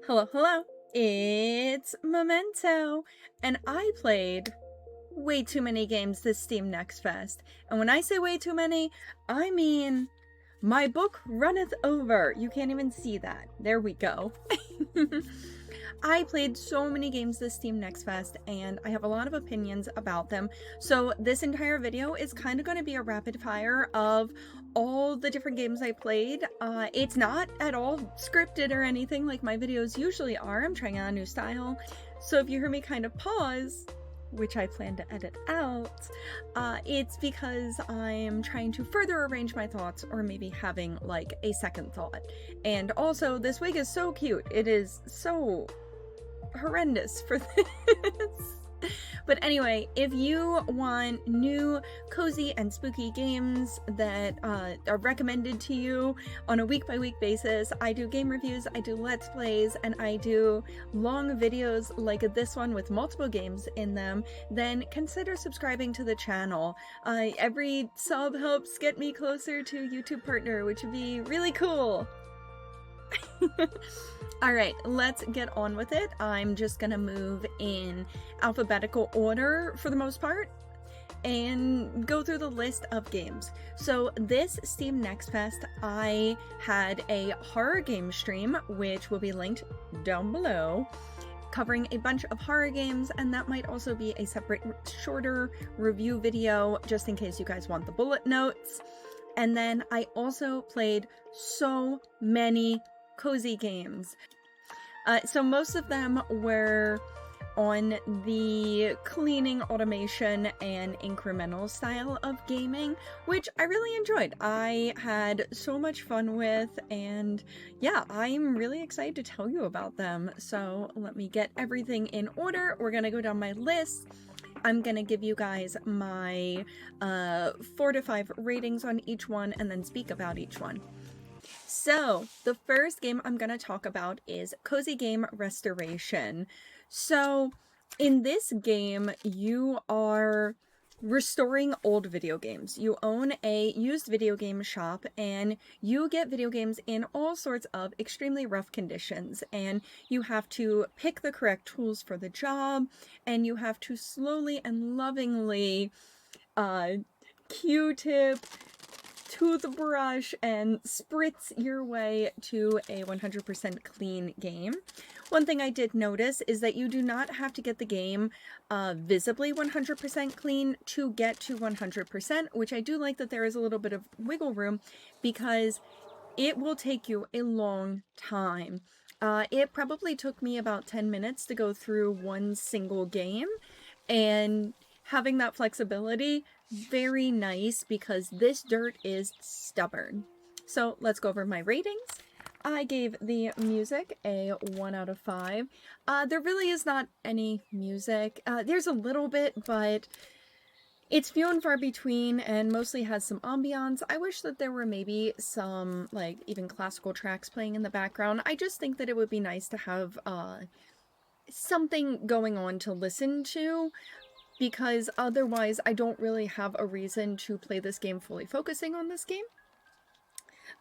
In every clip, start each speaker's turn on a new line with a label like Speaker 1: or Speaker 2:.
Speaker 1: Hello, hello. It's Memento, and I played way too many games this Steam Next Fest. And when I say way too many, I mean my book runneth over. You can't even see that. There we go. I played so many games this Steam Next Fest, and I have a lot of opinions about them. So this entire video is kind of going to be a rapid fire of all the different games I played. It's not at all scripted or anything like my videos usually are. I'm trying out a new style. So if you hear me kind of pause, which I plan to edit out, it's because I'm trying to further arrange my thoughts or maybe having like a second thought. And also, this wig is so cute. It is so horrendous for this. But anyway, if you want new cozy and spooky games that are recommended to you on a week-by-week basis, I do game reviews, I do let's plays, and I do long videos like this one with multiple games in them, then consider subscribing to the channel. Every sub helps get me closer to YouTube partner, which would be really cool. Alright, let's get on with it. I'm just gonna move in alphabetical order for the most part and go through the list of games. So this Steam Next Fest, I had a horror game stream, which will be linked down below, covering a bunch of horror games, and that might also be a separate shorter review video just in case you guys want the bullet notes. And then I also played so many cozy games. So most of them were on the cleaning, automation, and incremental style of gaming, which I really enjoyed. I had so much fun with, and yeah, I'm really excited to tell you about them. So let me get everything in order. We're gonna go down my list. I'm gonna give you guys my 4 to 5 ratings on each one and then speak about each one. So, the first game I'm going to talk about is Cozy Game Restoration. So, in this game, you are restoring old video games. You own a used video game shop, and you get video games in all sorts of extremely rough conditions, and you have to pick the correct tools for the job, and you have to slowly and lovingly Q-tip, toothbrush, and spritz your way to a 100% clean game. One thing I did notice is that you do not have to get the game visibly 100% clean to get to 100%, which I do like that there is a little bit of wiggle room because it will take you a long time. It probably took me about 10 minutes to go through one single game, and having that flexibility, very nice because this dirt is stubborn. So let's go over my ratings. I gave the music a 1 out of 5. There really is not any music. There's a little bit, but it's few and far between and mostly has some ambiance. I wish that there were maybe some, like, even classical tracks playing in the background. I just think that it would be nice to have something going on to listen to, because otherwise I don't really have a reason to play this game fully focusing on this game.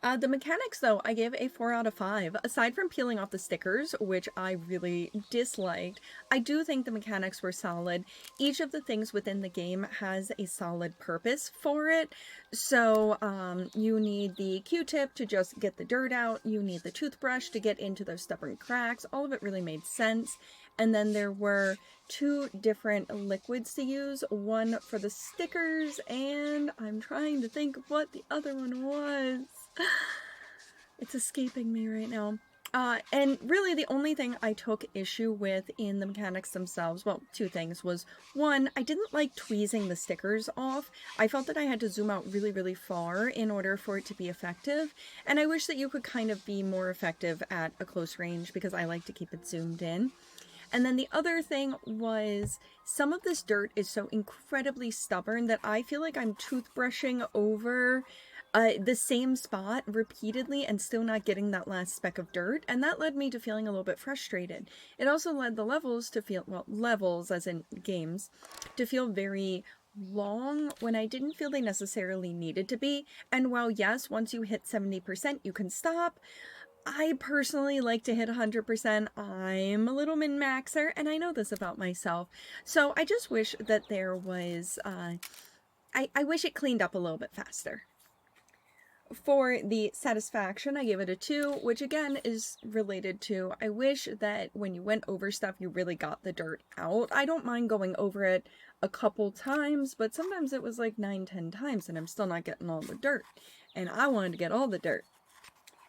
Speaker 1: The mechanics, though, I gave a 4 out of 5. Aside from peeling off the stickers, which I really disliked, I do think the mechanics were solid. Each of the things within the game has a solid purpose for it. So, you need the Q-tip to just get the dirt out. You need the toothbrush to get into those stubborn cracks. All of it really made sense. And then there were 2 different liquids to use, one for the stickers, and I'm trying to think of what the other one was. It's escaping me right now. And really the only thing I took issue with in the mechanics themselves, well, 2 things, was 1, I didn't like tweezing the stickers off. I felt that I had to zoom out really, really far in order for it to be effective, and I wish that you could kind of be more effective at a close range because I like to keep it zoomed in. And then the other thing was, some of this dirt is so incredibly stubborn that I feel like I'm toothbrushing over the same spot repeatedly and still not getting that last speck of dirt, and that led me to feeling a little bit frustrated. It also led the levels to feel, well, levels as in games, to feel very long when I didn't feel they necessarily needed to be. And while yes, once you hit 70% you can stop, I personally like to hit 100%. I'm a little min-maxer, and I know this about myself. So I just wish that there was, I wish it cleaned up a little bit faster. For the satisfaction, I gave it a 2, which again is related to, I wish that when you went over stuff, you really got the dirt out. I don't mind going over it a couple times, but sometimes it was like 9-10 times and I'm still not getting all the dirt. And I wanted to get all the dirt.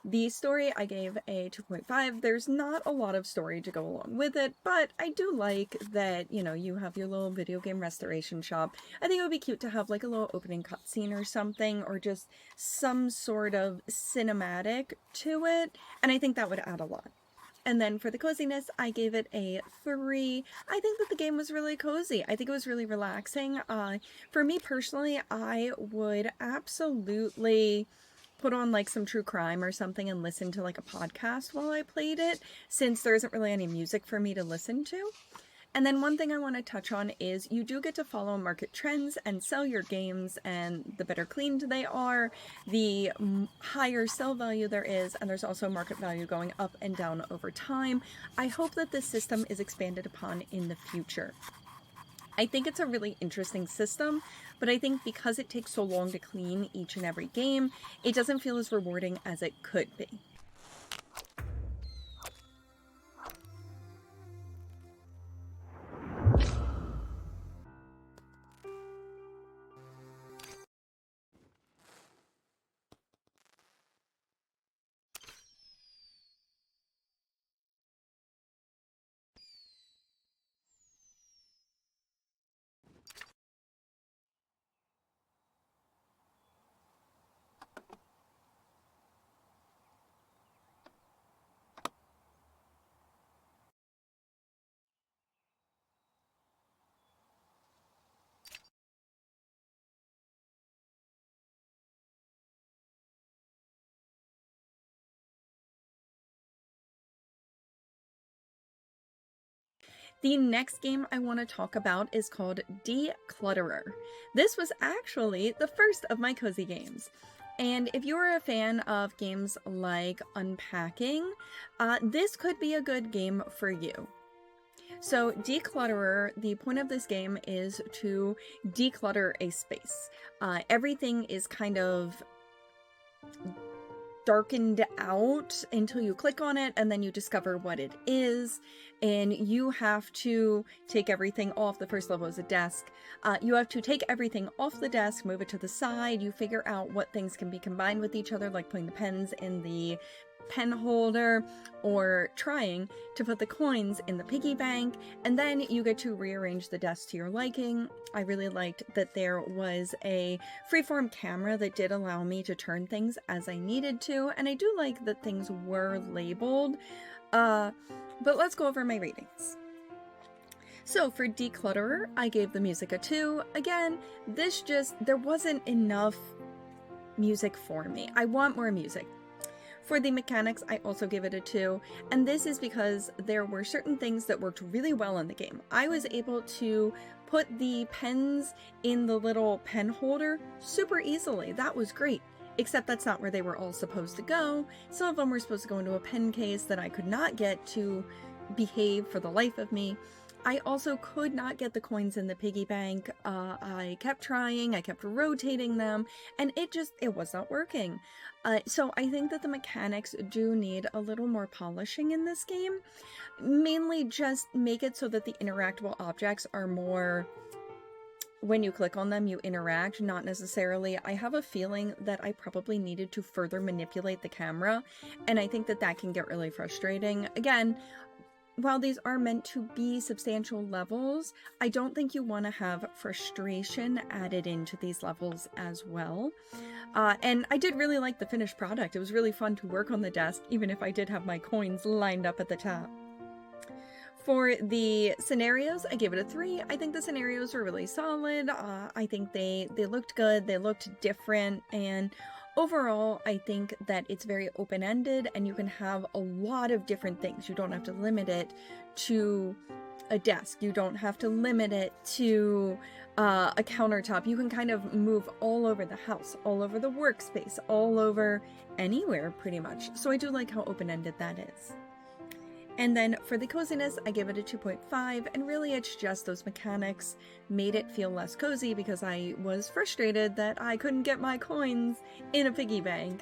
Speaker 1: The story I gave a 2.5. There's not a lot of story to go along with it, but I do like that, you know, you have your little video game restoration shop. I think it would be cute to have like a little opening cutscene or something, or just some sort of cinematic to it, and I think that would add a lot. And then for the coziness, I gave it a 3. I think that the game was really cozy. I think it was really relaxing. For me personally, I would absolutely put on like some true crime or something and listen to like a podcast while I played it, since there isn't really any music for me to listen to. And then one thing I want to touch on is you do get to follow market trends and sell your games, and the better cleaned they are, the higher sell value there is, and there's also market value going up and down over time. I hope that this system is expanded upon in the future. I think it's a really interesting system, but I think because it takes so long to clean each and every game, it doesn't feel as rewarding as it could be. The next game I want to talk about is called Declutterer. This was actually the first of my cozy games. And if you are a fan of games like Unpacking, this could be a good game for you. So Declutterer, the point of this game is to declutter a space. Everything is kind of darkened out until you click on it, and then you discover what it is, and you have to take everything off. The first level is a desk. You have to take everything off the desk, move it to the side. You figure out what things can be combined with each other, like putting the pens in the pen holder or trying to put the coins in the piggy bank, and then you get to rearrange the desk to your liking. I really liked that there was a freeform camera that did allow me to turn things as I needed to, and I do like that things were labeled. But let's go over my ratings. So for Declutterer, I gave the music a 2. Again, there wasn't enough music for me. I want more music. For the mechanics, I also give it a 2, and this is because there were certain things that worked really well in the game. I was able to put the pens in the little pen holder super easily. That was great, except that's not where they were all supposed to go. Some of them were supposed to go into a pen case that I could not get to behave for the life of me. I also could not get the coins in the piggy bank. I kept trying, I kept rotating them, and it was not working. So I think that the mechanics do need a little more polishing in this game. Mainly just make it so that the interactable objects are more, when you click on them, you interact, not necessarily. I have a feeling that I probably needed to further manipulate the camera, and I think that that can get really frustrating. Again, while these are meant to be substantial levels, I don't think you want to have frustration added into these levels as well. And I did really like the finished product. It was really fun to work on the desk, even if I did have my coins lined up at the top. For the scenarios, I gave it a 3. I think the scenarios were really solid. I think they looked good, they looked different, and overall, I think that it's very open-ended and you can have a lot of different things. You don't have to limit it to a desk. You don't have to limit it to a countertop. You can kind of move all over the house, all over the workspace, all over anywhere pretty much. So I do like how open-ended that is. And then for the coziness, I give it a 2.5, and really it's just those mechanics made it feel less cozy because I was frustrated that I couldn't get my coins in a piggy bank.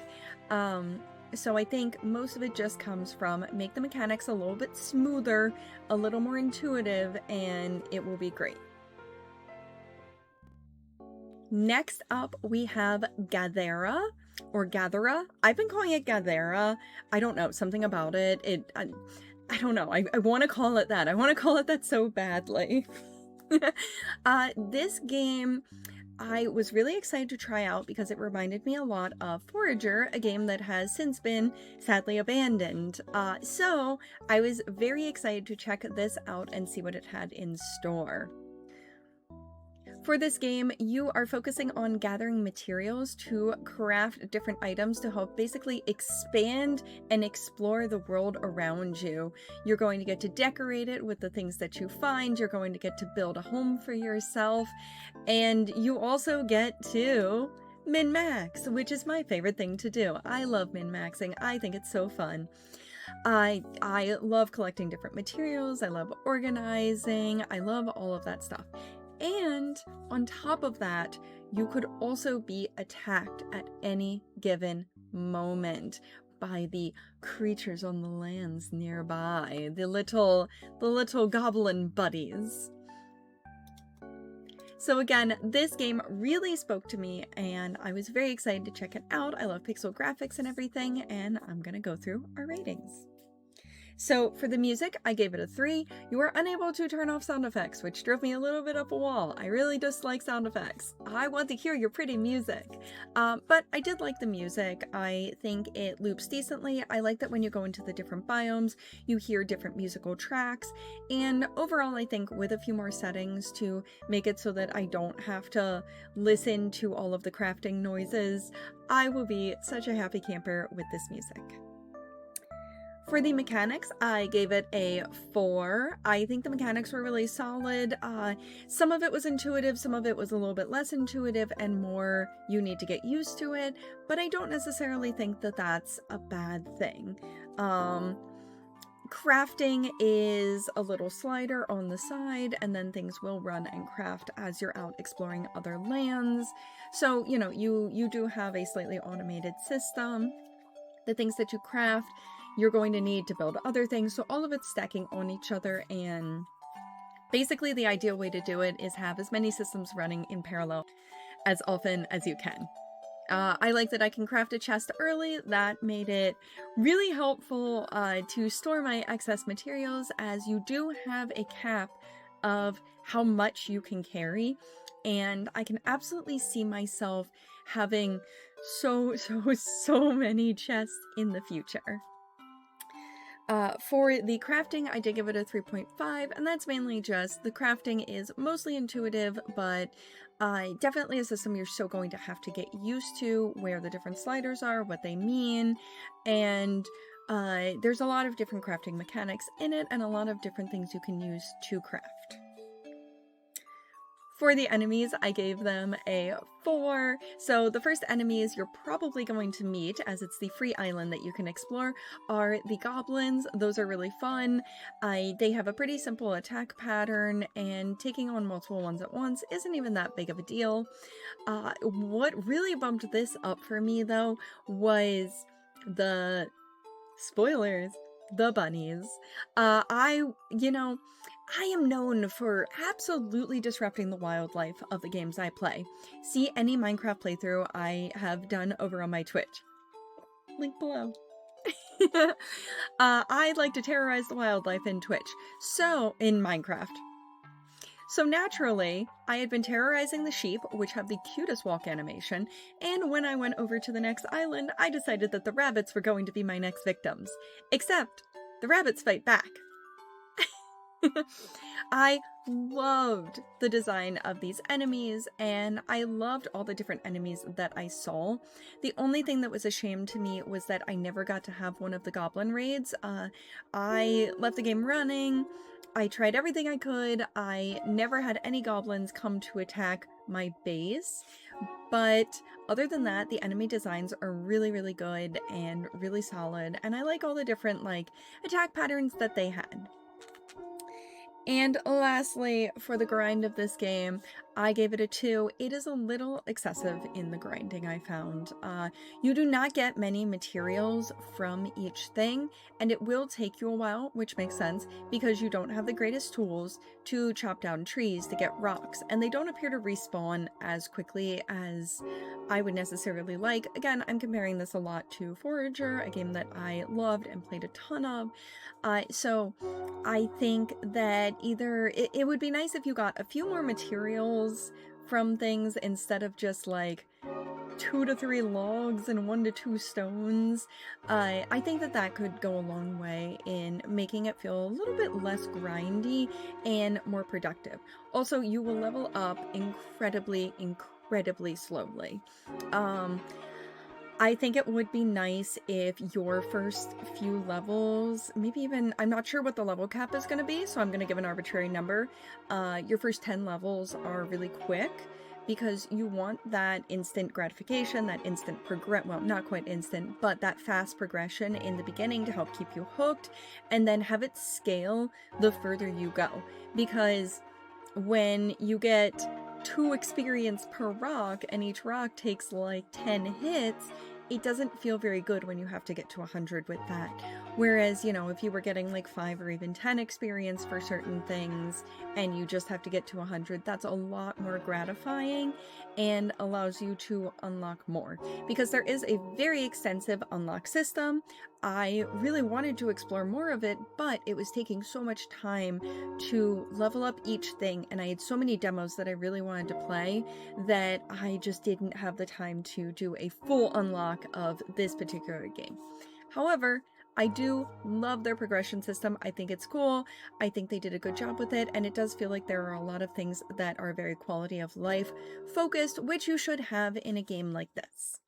Speaker 1: So I think most of it just comes from make the mechanics a little bit smoother, a little more intuitive, and it will be great. Next up, we have Gathera, or Gathera. I've been calling it Gathera. I don't know, something about it. I don't know. I want to call it that. I want to call it that so badly. This game, I was really excited to try out because it reminded me a lot of Forager, a game that has since been sadly abandoned. So I was very excited to check this out and see what it had in store. For this game, you are focusing on gathering materials to craft different items to help basically expand and explore the world around you. You're going to get to decorate it with the things that you find, you're going to get to build a home for yourself, and you also get to min-max, which is my favorite thing to do. I love min-maxing. I think it's so fun. I love collecting different materials, I love organizing, I love all of that stuff. And on top of that, you could also be attacked at any given moment by the creatures on the lands nearby, the little goblin buddies. So again, this game really spoke to me and I was very excited to check it out. I love pixel graphics and everything, and I'm gonna go through our ratings. So for the music, I gave it a 3. You were unable to turn off sound effects, which drove me a little bit up a wall. I really dislike sound effects. I want to hear your pretty music. But I did like the music. I think it loops decently. I like that when you go into the different biomes, you hear different musical tracks. And overall, I think with a few more settings to make it so that I don't have to listen to all of the crafting noises, I will be such a happy camper with this music. For the mechanics, I gave it a 4. I think the mechanics were really solid. Some of it was intuitive, some of it was a little bit less intuitive, and more you need to get used to it, but I don't necessarily think that that's a bad thing. Crafting is a little slider on the side, and then things will run and craft as you're out exploring other lands. So, you know, you do have a slightly automated system. The things that you craft, you're going to need to build other things, so all of it's stacking on each other, and basically the ideal way to do it is have as many systems running in parallel as often as you can. I like that I can craft a chest early. That made it really helpful to store my excess materials, as you do have a cap of how much you can carry, and I can absolutely see myself having so many chests in the future. For the crafting, I did give it a 3.5, and that's mainly just the crafting is mostly intuitive, but definitely a system you're still going to have to get used to, where the different sliders are, what they mean, and there's a lot of different crafting mechanics in it, and a lot of different things you can use to craft. For the enemies, I gave them a 4. So the first enemies you're probably going to meet, as it's the free island that you can explore, are the goblins. Those are really fun. They have a pretty simple attack pattern, and taking on multiple ones at once isn't even that big of a deal. What really bumped this up for me, though, was the spoilers. The bunnies. I am known for absolutely disrupting the wildlife of the games I play. See any Minecraft playthrough I have done over on my Twitch. Link below. I like to terrorize the wildlife in Minecraft. So naturally, I had been terrorizing the sheep, which have the cutest walk animation, and when I went over to the next island, I decided that the rabbits were going to be my next victims. Except, the rabbits fight back. I loved the design of these enemies, and I loved all the different enemies that I saw. The only thing that was a shame to me was that I never got to have one of the goblin raids. I left the game running, I tried everything I could. I never had any goblins come to attack my base, but other than that, the enemy designs are really, really good and really solid, and I like all the different, like, attack patterns that they had. And lastly, for the grind of this game, I gave it a 2. It is a little excessive in the grinding, I found. You do not get many materials from each thing, and it will take you a while, which makes sense, because you don't have the greatest tools to chop down trees to get rocks, and they don't appear to respawn as quickly as I would necessarily like. Again, I'm comparing this a lot to Forager, a game that I loved and played a ton of. So I think that either it would be nice if you got a few more materials from things instead of just like 2 to 3 logs and 1 to 2 stones. I think that that could go a long way in making it feel a little bit less grindy and more productive. Also, you will level up incredibly slowly. I think it would be nice if your first few levels, maybe even, I'm not sure what the level cap is going to be, so I'm going to give an arbitrary number. Your first 10 levels are really quick because you want that instant gratification, that instant well, not quite instant, but that fast progression in the beginning to help keep you hooked, and then have it scale the further you go. Because when you get 2 experience per rock, and each rock takes like 10 hits, it doesn't feel very good when you have to get to 100 with that. Whereas, you know, if you were getting like 5 or even 10 experience for certain things, and you just have to get to 100, that's a lot more gratifying and allows you to unlock more. Because there is a very extensive unlock system. I really wanted to explore more of it, but it was taking so much time to level up each thing, and I had so many demos that I really wanted to play that I just didn't have the time to do a full unlock of this particular game. However, I do love their progression system. I think it's cool. I think they did a good job with it, and it does feel like there are a lot of things that are very quality of life focused, which you should have in a game like this.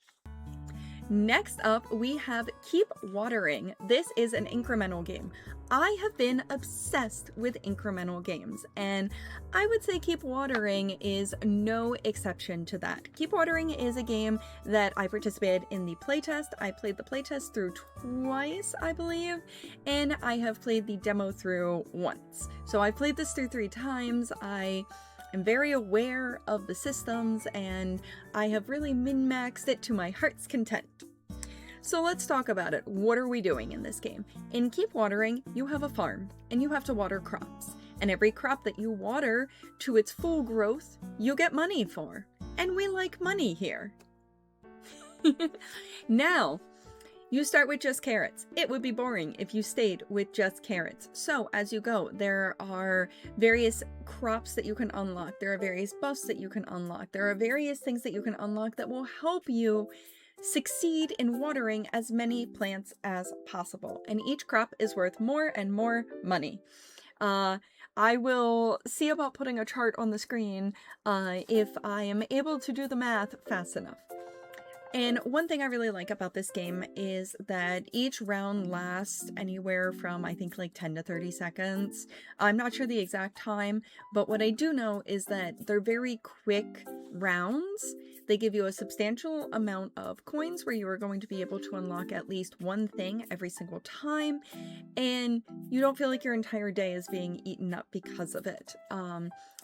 Speaker 1: Next up, we have Keep Watering. This is an incremental game. I have been obsessed with incremental games, and I would say Keep Watering is no exception to that. Keep Watering is a game that I participated in the playtest. I played the playtest through twice, I believe, and I have played the demo through once. So I played this through 3 times. I'm very aware of the systems, and I have really min-maxed it to my heart's content. So let's talk about it. What are we doing in this game? In Keep Watering, you have a farm, and you have to water crops. And every crop that you water to its full growth, you get money for. And we like money here. Now, you start with just carrots. It would be boring if you stayed with just carrots. So as you go, there are various crops that you can unlock. There are various buffs that you can unlock. There are various things that you can unlock that will help you succeed in watering as many plants as possible. And each crop is worth more and more money. I will see about putting a chart on the screen if I am able to do the math fast enough. And one thing I really like about this game is that each round lasts anywhere from, I think, like 10 to 30 seconds. I'm not sure the exact time, but what I do know is that they're very quick rounds. They give you a substantial amount of coins where you are going to be able to unlock at least one thing every single time, and you don't feel like your entire day is being eaten up because of it.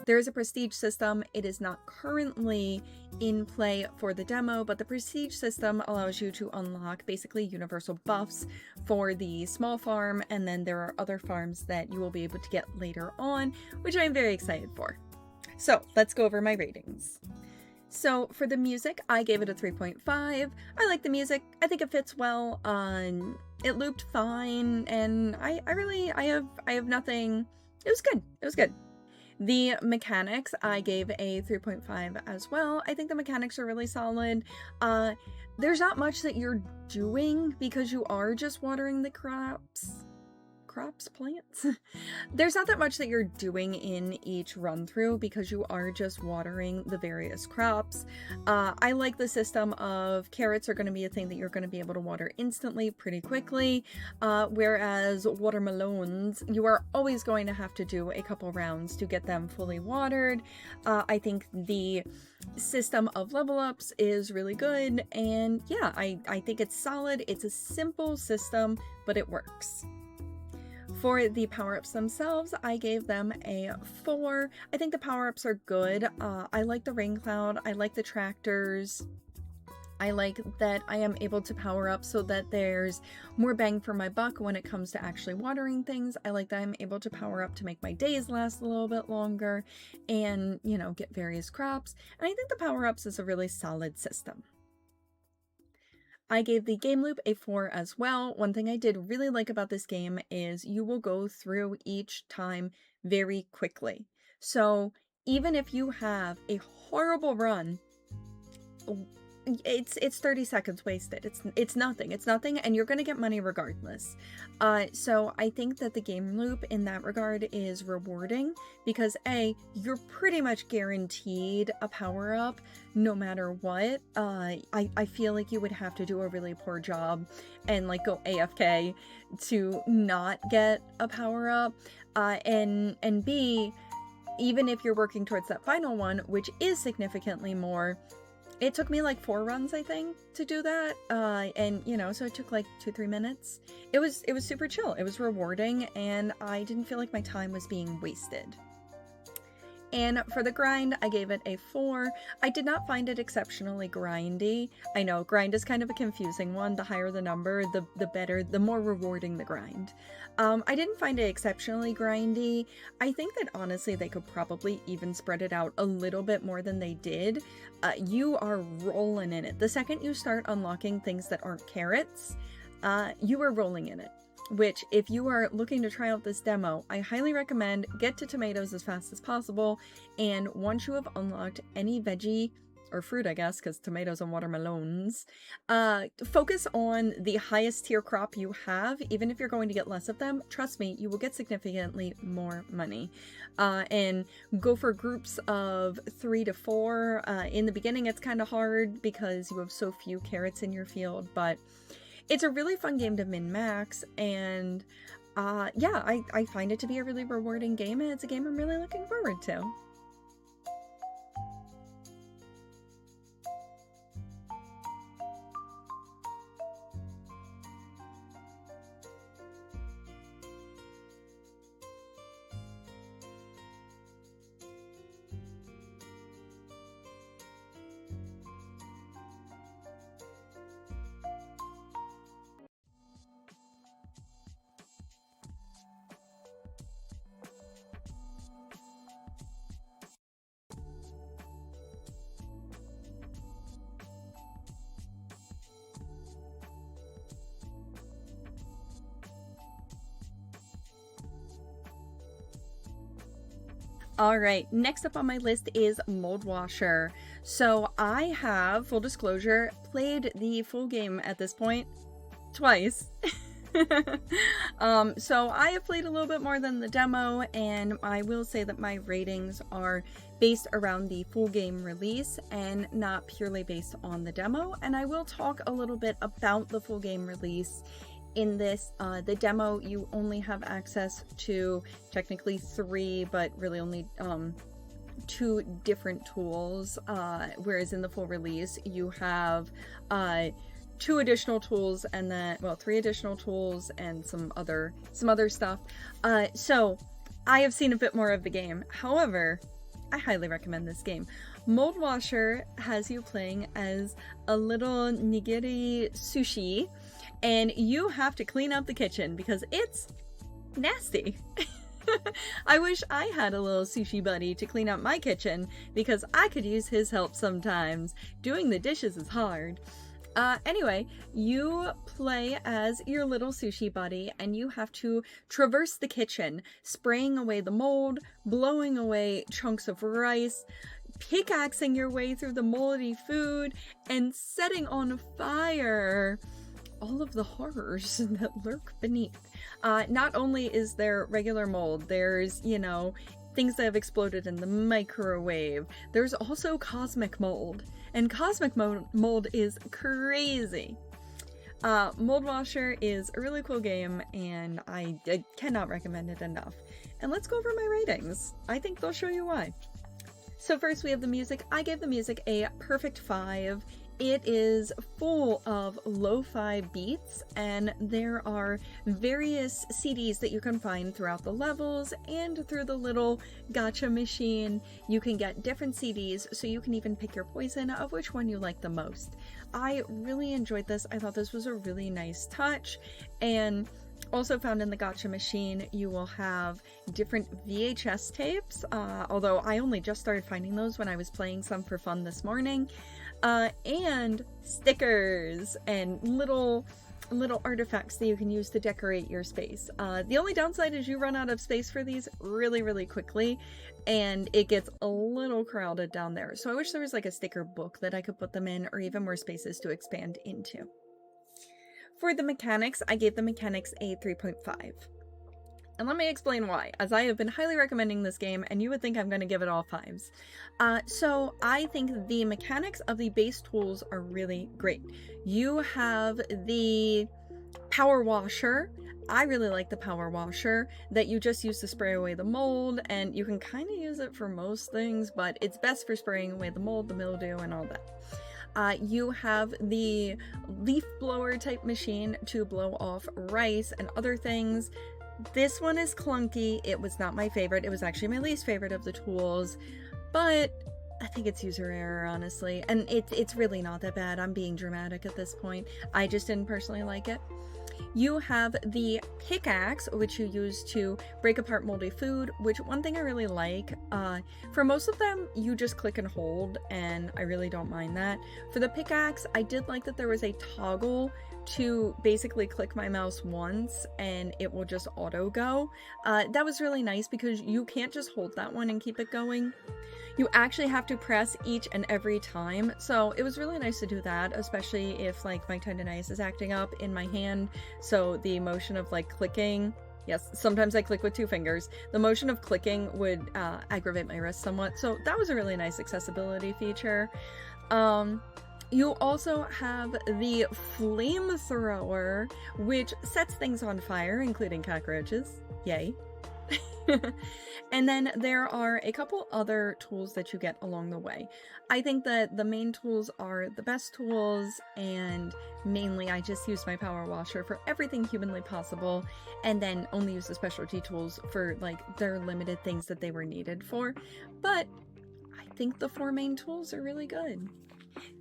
Speaker 1: There is a prestige system. It is not currently in play for the demo, but the prestige system allows you to unlock basically universal buffs for the small farm, and then there are other farms that you will be able to get later on, which I'm very excited for. So let's go over my ratings. So for the music, I gave it a 3.5. I like the music. I think it fits well. It looped fine, and I have nothing. It was good. It was good. The mechanics, I gave a 3.5 as well. I think the mechanics are really solid. There's not much that you're doing because you are just watering the crops. crops, plants. There's not that much that you're doing in each run through because you are just watering the various crops. I like the system of carrots are going to be a thing that you're going to be able to water instantly pretty quickly, whereas watermelons, you are always going to have to do a couple rounds to get them fully watered. I think the system of level ups is really good, and yeah, I think it's solid. It's a simple system, but it works. For the power-ups themselves, I gave them a 4. I think the power-ups are good. I like the rain cloud. I like the tractors. I like that I am able to power up so that there's more bang for my buck when it comes to actually watering things. I like that I'm able to power up to make my days last a little bit longer and, you know, get various crops. And I think the power-ups is a really solid system. I gave the game loop a 4 as well. One thing I did really like about this game is you will go through each time very quickly. So even if you have a horrible run, it's 30 seconds wasted. It's nothing, and you're gonna get money regardless. So I think that the game loop in that regard is rewarding because A, you're pretty much guaranteed a power-up no matter what. I feel like you would have to do a really poor job and like go AFK to not get a power-up. And B, even if you're working towards that final one, which is significantly more, it took me like 4 runs, I think, to do that. And you know, so it took like 2-3 minutes. It was super chill. It was rewarding, and I didn't feel like my time was being wasted. And for the grind, I gave it a 4. I did not find it exceptionally grindy. I know, grind is kind of a confusing one. The higher the number, the better, the more rewarding the grind. I didn't find it exceptionally grindy. I think that honestly they could probably even spread it out a little bit more than they did. You are rolling in it. The second you start unlocking things that aren't carrots, you are rolling in it. Which, if you are looking to try out this demo, I highly recommend get to tomatoes as fast as possible, and once you have unlocked any veggie, or fruit I guess, because tomatoes and watermelons, focus on the highest tier crop you have. Even if you're going to get less of them, trust me, you will get significantly more money. And go for groups of 3 to 4. In the beginning it's kind of hard because you have so few carrots in your field, but it's a really fun game to min-max, and yeah, I find it to be a really rewarding game, and it's a game I'm really looking forward to. Alright, next up on my list is Moldwasher. So I have, full disclosure, played the full game at this point twice. So I have played a little bit more than the demo, and I will say that my ratings are based around the full game release and not purely based on the demo, and I will talk a little bit about the full game release. In this, the demo, you only have access to technically 3, but really only 2 different tools, whereas in the full release you have 2 additional tools and then, well, 3 additional tools and some other stuff. So I have seen a bit more of the game. However, I highly recommend this game. Moldwasher has you playing as a little nigiri sushi, and you have to clean up the kitchen because it's nasty. I wish I had a little sushi buddy to clean up my kitchen because I could use his help sometimes. Doing the dishes is hard. Anyway, you play as your little sushi buddy, and you have to traverse the kitchen, spraying away the mold, blowing away chunks of rice, pickaxing your way through the moldy food, and setting on fire all of the horrors that lurk beneath. Not only is there regular mold, there's, you know, things that have exploded in the microwave. There's also cosmic mold, and cosmic mold is crazy. Moldwasher is a really cool game, and I cannot recommend it enough. And let's go over my ratings. I think they'll show you why. So first we have the music. I gave the music a perfect 5. It is full of lo-fi beats, and there are various CDs that you can find throughout the levels and through the little gacha machine. You can get different CDs, so you can even pick your poison of which one you like the most. I really enjoyed this. I thought this was a really nice touch, and also found in the gacha machine, you will have different VHS tapes, although I only just started finding those when I was playing some for fun this morning. And stickers and little artifacts that you can use to decorate your space. The only downside is you run out of space for these really quickly, and it gets a little crowded down there. So I wish there was like a sticker book that I could put them in, or even more spaces to expand into. For the mechanics, I gave the mechanics a 3.5. And let me explain why, as I have been highly recommending this game, and you would think I'm going to give it all 5s. So I think the mechanics of the base tools are really great. You have the power washer. I really like the power washer that you just use to spray away the mold, and you can kind of use it for most things, but it's best for spraying away the mold, the mildew, and all that. You have the leaf blower type machine to blow off rice and other things. This one is clunky. It was not my favorite. It was actually my least favorite of the tools, but I think it's user error, honestly. And it's really not that bad. I'm being dramatic at this point. I just didn't personally like it. You have the pickaxe, which you use to break apart moldy food, which one thing I really like, for most of them, you just click and hold, and I really don't mind that. For the pickaxe, I did like that there was a toggle to basically click my mouse once and it will just auto go. That was really nice because you can't just hold that one and keep it going. You actually have to press each and every time, so it was really nice to do that, especially if like my tendonitis is acting up in my hand. So the motion of like clicking, yes, sometimes I click with 2 fingers, the motion of clicking would aggravate my wrist somewhat, so that was a really nice accessibility feature. You also have the flamethrower, which sets things on fire, including cockroaches. Yay. And then there are a couple other tools that you get along the way. I think that the main tools are the best tools, and mainly I just use my power washer for everything humanly possible, and then only use the specialty tools for like their limited things that they were needed for. But I think the 4 main tools are really good.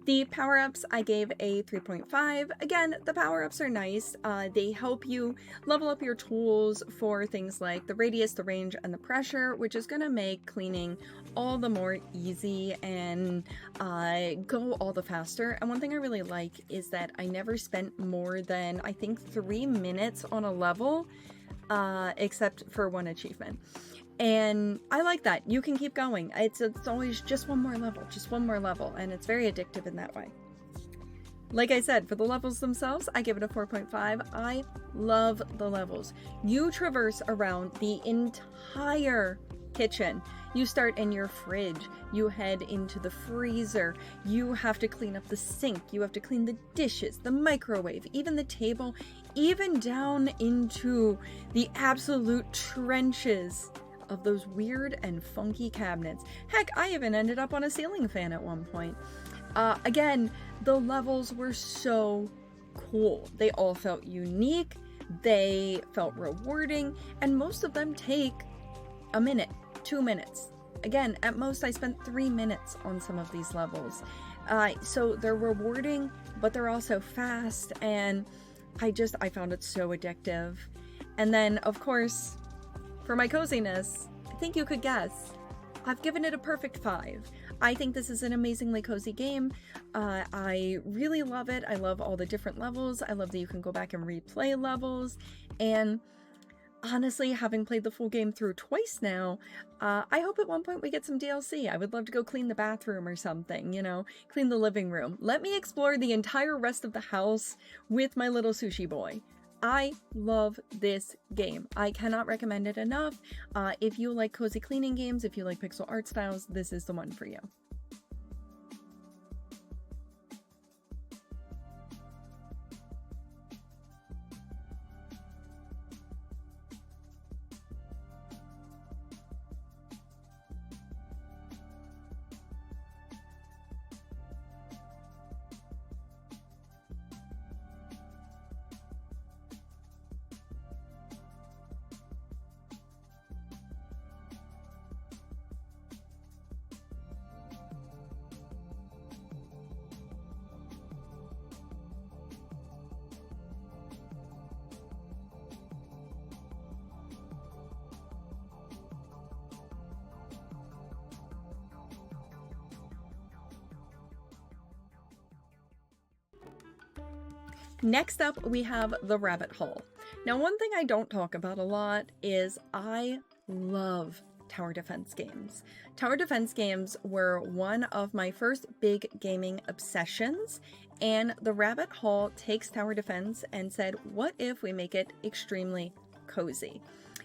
Speaker 1: The power-ups I gave a 3.5. Again, the power-ups are nice. They help you level up your tools for things like the radius, the range, and the pressure, which is going to make cleaning all the more easy and go all the faster. And one thing I really like is that I never spent more than, I think, 3 minutes on a level, except for one achievement. And I like that. You can keep going. It's always just one more level, and it's very addictive in that way. Like I said, for the levels themselves, I give it a 4.5. I love the levels. You traverse around the entire kitchen. You start in your fridge, you head into the freezer, you have to clean up the sink, you have to clean the dishes, the microwave, even the table, even down into the absolute trenches of those weird and funky cabinets. Heck, I even ended up on a ceiling fan at one point. Again, the levels were so cool. They all felt unique, they felt rewarding, and most of them take a minute, 2 minutes. Again, at most I spent 3 minutes on some of these levels. So they're rewarding, but they're also fast, and I found it so addictive. And then, of course, for my coziness, I think you could guess, I've given it a perfect 5. I think this is an amazingly cozy game. I really love it. I love all the different levels. I love that you can go back and replay levels. And honestly, having played the full game through twice now, I hope at one point we get some DLC. I would love to go clean the bathroom or something, you know, clean the living room. Let me explore the entire rest of the house with my little sushi boy. I love this game. I cannot recommend it enough. If you like cozy cleaning games, if you like pixel art styles, this is the one for you. Next up, we have the rabbit hole. Now, one thing I don't talk about a lot is I love tower defense games. Tower defense games were one of my first big gaming obsessions, and the rabbit hole takes tower defense and said, what if we make it extremely cozy?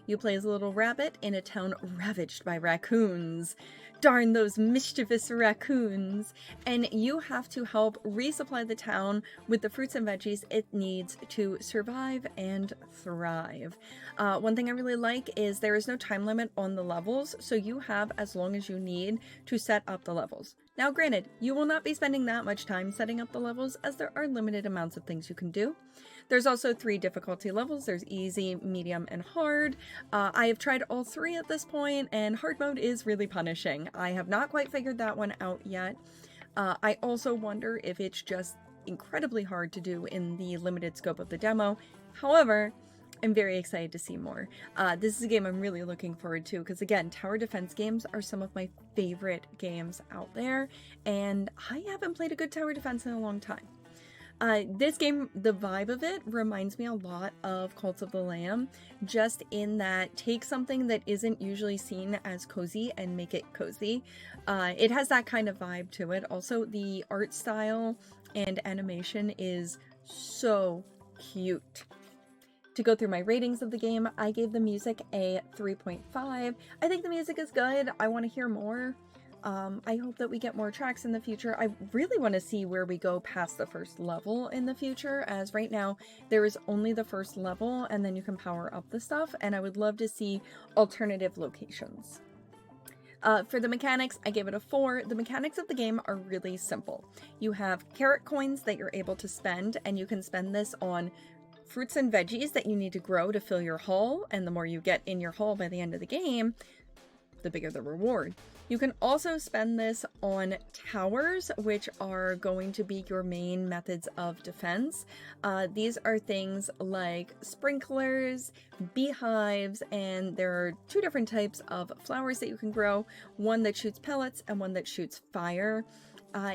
Speaker 1: You play as a little rabbit in a town ravaged by raccoons. Darn those mischievous raccoons. And you have to help resupply the town with the fruits and veggies it needs to survive and thrive. One thing I really like is there is no time limit on the levels, so you have as long as you need to set up the levels. Now granted, you will not be spending that much time setting up the levels as there are limited amounts of things you can do. There's also 3 difficulty levels. There's easy, medium, and hard. I have tried all 3 at this point, and hard mode is really punishing. I have not quite figured that one out yet. I also wonder if it's just incredibly hard to do in the limited scope of the demo. However, I'm very excited to see more. This is a game I'm really looking forward to because, again, tower defense games are some of my favorite games out there, and I haven't played a good tower defense in a long time. This game, the vibe of it reminds me a lot of Cult of the Lamb, just in that take something that isn't usually seen as cozy and make it cozy. It has that kind of vibe to it. Also, the art style and animation is so cute. To go through my ratings of the game, I gave the music a 3.5. I think the music is good. I want to hear more. I hope that we get more tracks in the future. I really want to see where we go past the first level in the future, as right now there is only the first level and then you can power up the stuff, and I would love to see alternative locations. For the mechanics, I gave it a 4. The mechanics of the game are really simple. You have carrot coins that you're able to spend, and you can spend this on fruits and veggies that you need to grow to fill your haul, and the more you get in your haul by the end of the game, the bigger the reward. You can also spend this on towers, which are going to be your main methods of defense. These are things like sprinklers, beehives, and there are 2 different types of flowers that you can grow, one that shoots pellets and one that shoots fire.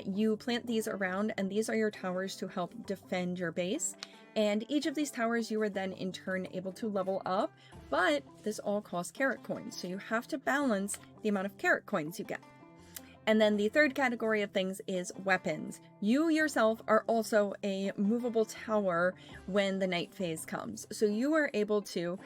Speaker 1: You plant these around, and these are your towers to help defend your base. And each of these towers you are then in turn able to level up, but this all costs carrot coins, so you have to balance the amount of carrot coins you get. And then the third category of things is weapons. You yourself are also a movable tower when the night phase comes. So you are able to,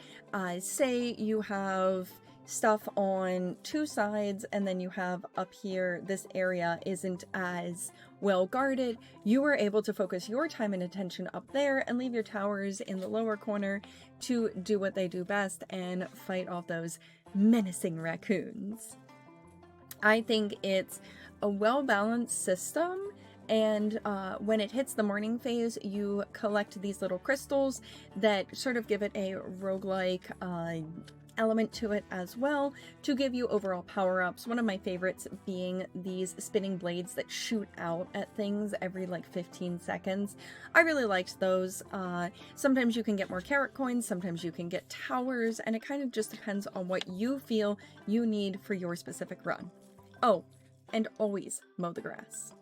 Speaker 1: say you have stuff on 2 sides and then you have up here, this area isn't as well guarded. You are able to focus your time and attention up there and leave your towers in the lower corner to do what they do best and fight off those menacing raccoons. I think it's a well-balanced system, and when it hits the morning phase, you collect these little crystals that sort of give it a roguelike element to it as well, to give you overall power-ups. One of my favorites being these spinning blades that shoot out at things every like 15 seconds. I really liked those. Sometimes you can get more carrot coins, sometimes you can get towers, and it kind of just depends on what you feel you need for your specific run. Oh, and always mow the grass.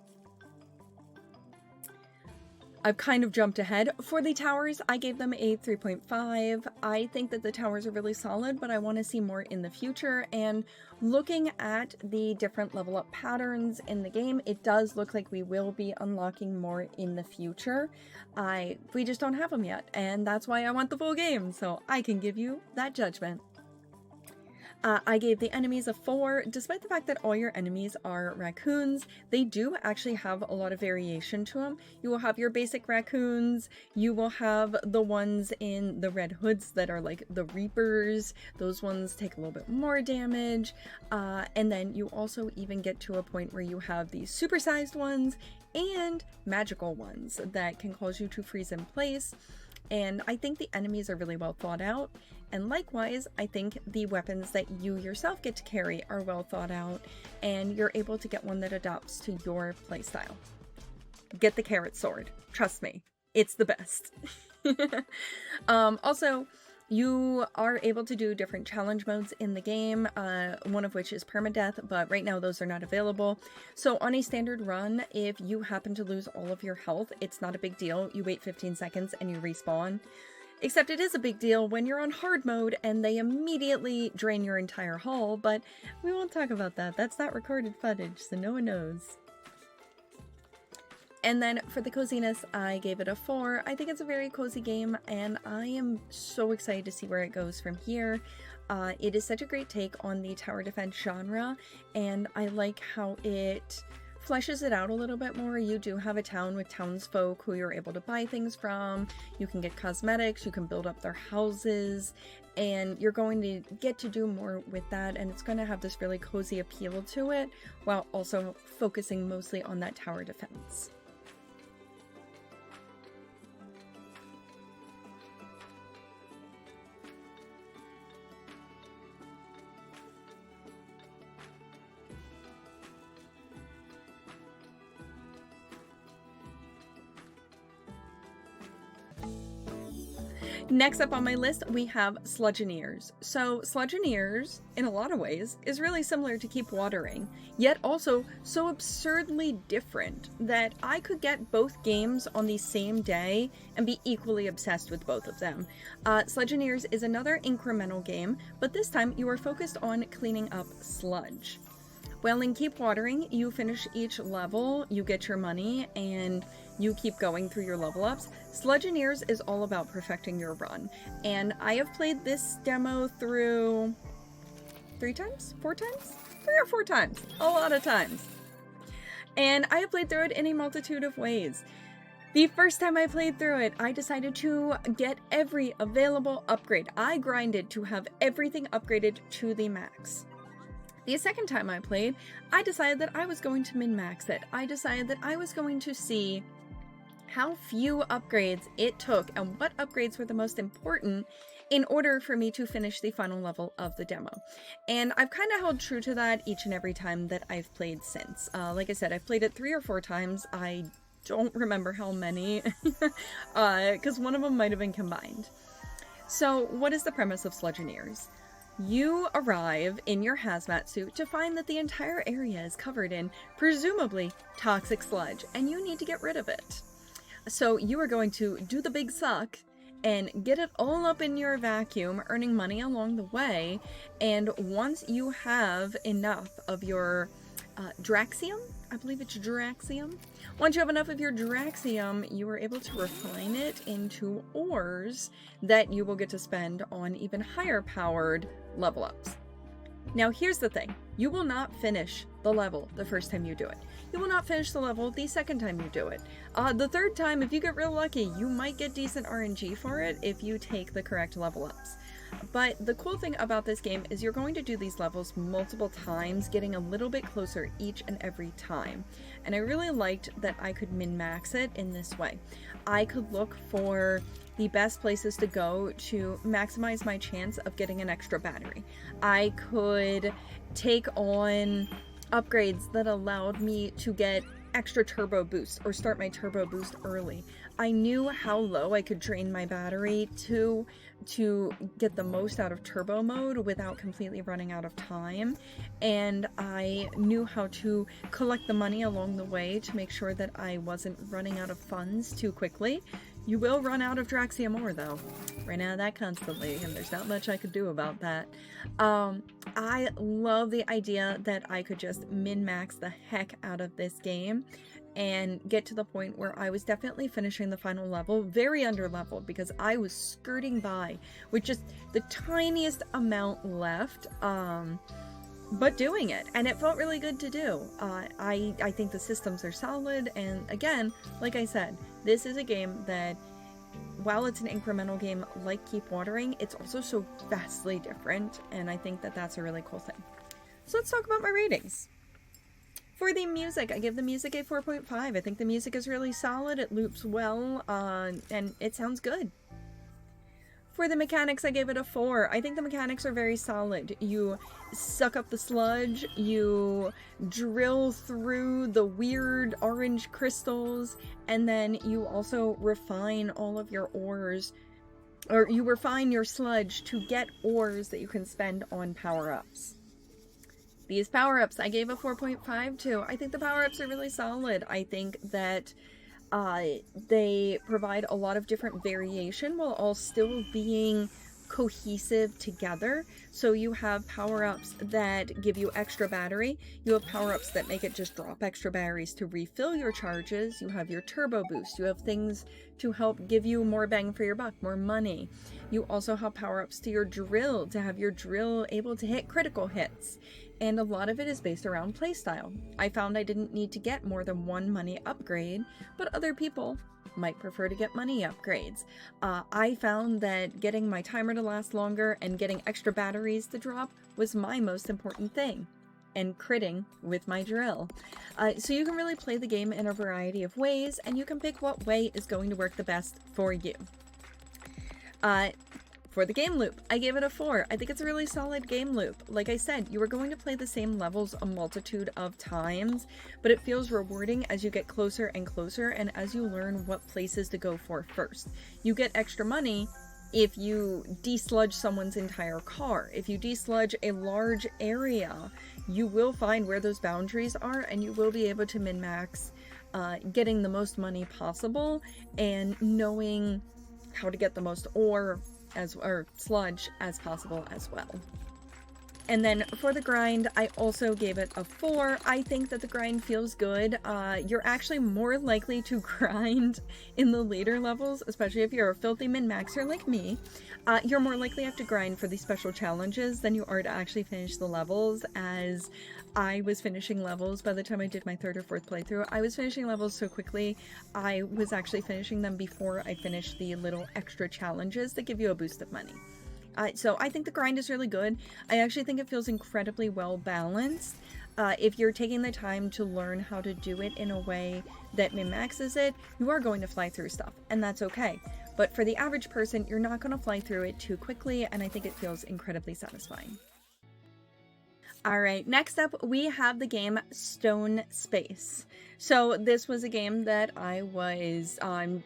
Speaker 1: I've kind of jumped ahead. For the towers, I gave them a 3.5. I think that the towers are really solid, but I want to see more in the future. And looking at the different level up patterns in the game, it does look like we will be unlocking more in the future. We just don't have them yet, and that's why I want the full game, so I can give you that judgment. I gave the enemies a 4. Despite the fact that all your enemies are raccoons, they do actually have a lot of variation to them. You will have your basic raccoons, you will have the ones in the red hoods that are like the Reapers. Those ones take a little bit more damage. And then you also even get to a point where you have these supersized ones and magical ones that can cause you to freeze in place. And I think the enemies are really well thought out. And likewise, I think the weapons that you yourself get to carry are well thought out, and you're able to get one that adapts to your playstyle. Get the carrot sword. Trust me, it's the best. Also, you are able to do different challenge modes in the game, one of which is permadeath, but right now those are not available. So on a standard run, if you happen to lose all of your health, it's not a big deal. You wait 15 seconds and you respawn. Except it is a big deal when you're on hard mode and they immediately drain your entire hull, but we won't talk about that. That's not recorded footage, so no one knows. And then for the coziness, I gave it a 4. I think it's a very cozy game, and I am so excited to see where it goes from here. It is such a great take on the tower defense genre, and I like how it fleshes it out a little bit more. You do have a town with townsfolk who you're able to buy things from. You can get cosmetics, you can build up their houses, and you're going to get to do more with that, and it's going to have this really cozy appeal to it, while also focusing mostly on that tower defense. Next up on my list, we have Sludgineers. So Sludgineers, in a lot of ways, is really similar to Keep Watering, yet also so absurdly different that I could get both games on the same day and be equally obsessed with both of them. Sludgineers is another incremental game, but this time you are focused on cleaning up sludge. Well, in Keep Watering, you finish each level, you get your money, and you keep going through your level ups. Sludgineers is all about perfecting your run, and I have played this demo through 3 times? 4 times? 3 or 4 times. A lot of times. And I have played through it in a multitude of ways. The first time I played through it, I decided to get every available upgrade. I grinded to have everything upgraded to the max. The second time I played, I decided that I was going to min-max it. I decided that I was going to see how few upgrades it took and what upgrades were the most important in order for me to finish the final level of the demo. And I've kind of held true to that each and every time that I've played since. Like I said, I've played it 3 or 4 times. I don't remember how many, because one of them might have been combined. So what is the premise of Sludgineers? You arrive in your hazmat suit to find that the entire area is covered in, presumably, toxic sludge, and you need to get rid of it. So you are going to do the big suck and get it all up in your vacuum, earning money along the way, and once you have enough of your Draxium, I believe it's Draxium. Once you have enough of your Draxium, you are able to refine it into ores that you will get to spend on even higher powered level ups. Now here's the thing, you will not finish the level the first time you do it. You will not finish the level the second time you do it. The third time, if you get real lucky, you might get decent RNG for it if you take the correct level ups. But the cool thing about this game is you're going to do these levels multiple times, getting a little bit closer each and every time. And I really liked that I could min-max it in this way. I could look for the best places to go to maximize my chance of getting an extra battery. I could take on upgrades that allowed me to get extra turbo boost or start my turbo boost early. I knew how low I could drain my battery to get the most out of turbo mode without completely running out of time, and I knew how to collect the money along the way to make sure that I wasn't running out of funds too quickly. You will run out of Draxium ore though. Ran out of that constantly, and there's not much I could do about that. I love the idea that I could just min-max the heck out of this game and get to the point where I was definitely finishing the final level very under-leveled because I was skirting by with just the tiniest amount left, but doing it, and it felt really good to do. I think the systems are solid, and again, like I said, this is a game that, while it's an incremental game like Keep Watering, it's also so vastly different, and I think that that's a really cool thing. So let's talk about my ratings. For the music, I give the music a 4.5. I think the music is really solid, it loops well, and it sounds good. For the mechanics, I gave it a 4. I think the mechanics are very solid. You suck up the sludge, you drill through the weird orange crystals, and then you also refine all of your ores, or you refine your sludge to get ores that you can spend on power-ups. These power-ups, I gave a 4.5 to. I think the power-ups are really solid. I think that they provide a lot of different variation while all still being cohesive together. So you have power-ups that give you extra battery. You have power-ups that make it just drop extra batteries to refill your charges. You have your turbo boost. You have things to help give you more bang for your buck, more money. You also have power-ups to your drill, to have your drill able to hit critical hits. And a lot of it is based around playstyle. I found I didn't need to get more than one money upgrade, but other people might prefer to get money upgrades. I found that getting my timer to last longer and getting extra batteries to drop was my most important thing, and critting with my drill. So you can really play the game in a variety of ways, and you can pick what way is going to work the best for you. For the game loop, I gave it a 4. I think it's a really solid game loop. Like I said, you are going to play the same levels a multitude of times, but it feels rewarding as you get closer and closer and as you learn what places to go for first. You get extra money if you desludge someone's entire car. If you desludge a large area, you will find where those boundaries are and you will be able to min-max getting the most money possible and knowing how to get the most ore or sludge as possible as well. And then for the grind, I also gave it a 4. I think that the grind feels good. You're actually more likely to grind in the later levels, especially if you're a filthy min-maxer like me. You're more likely to have to grind for these special challenges than you are to actually finish the levels, as I was finishing levels by the time I did my 3rd or 4th playthrough. I was finishing levels so quickly, I was actually finishing them before I finished the little extra challenges that give you a boost of money. So I think the grind is really good. I actually think it feels incredibly well balanced. If you're taking the time to learn how to do it in a way that min-maxes it, you are going to fly through stuff, and that's okay. But for the average person, you're not going to fly through it too quickly, and I think it feels incredibly satisfying. Alright, next up we have the game StoneSpace. So this was a game that I was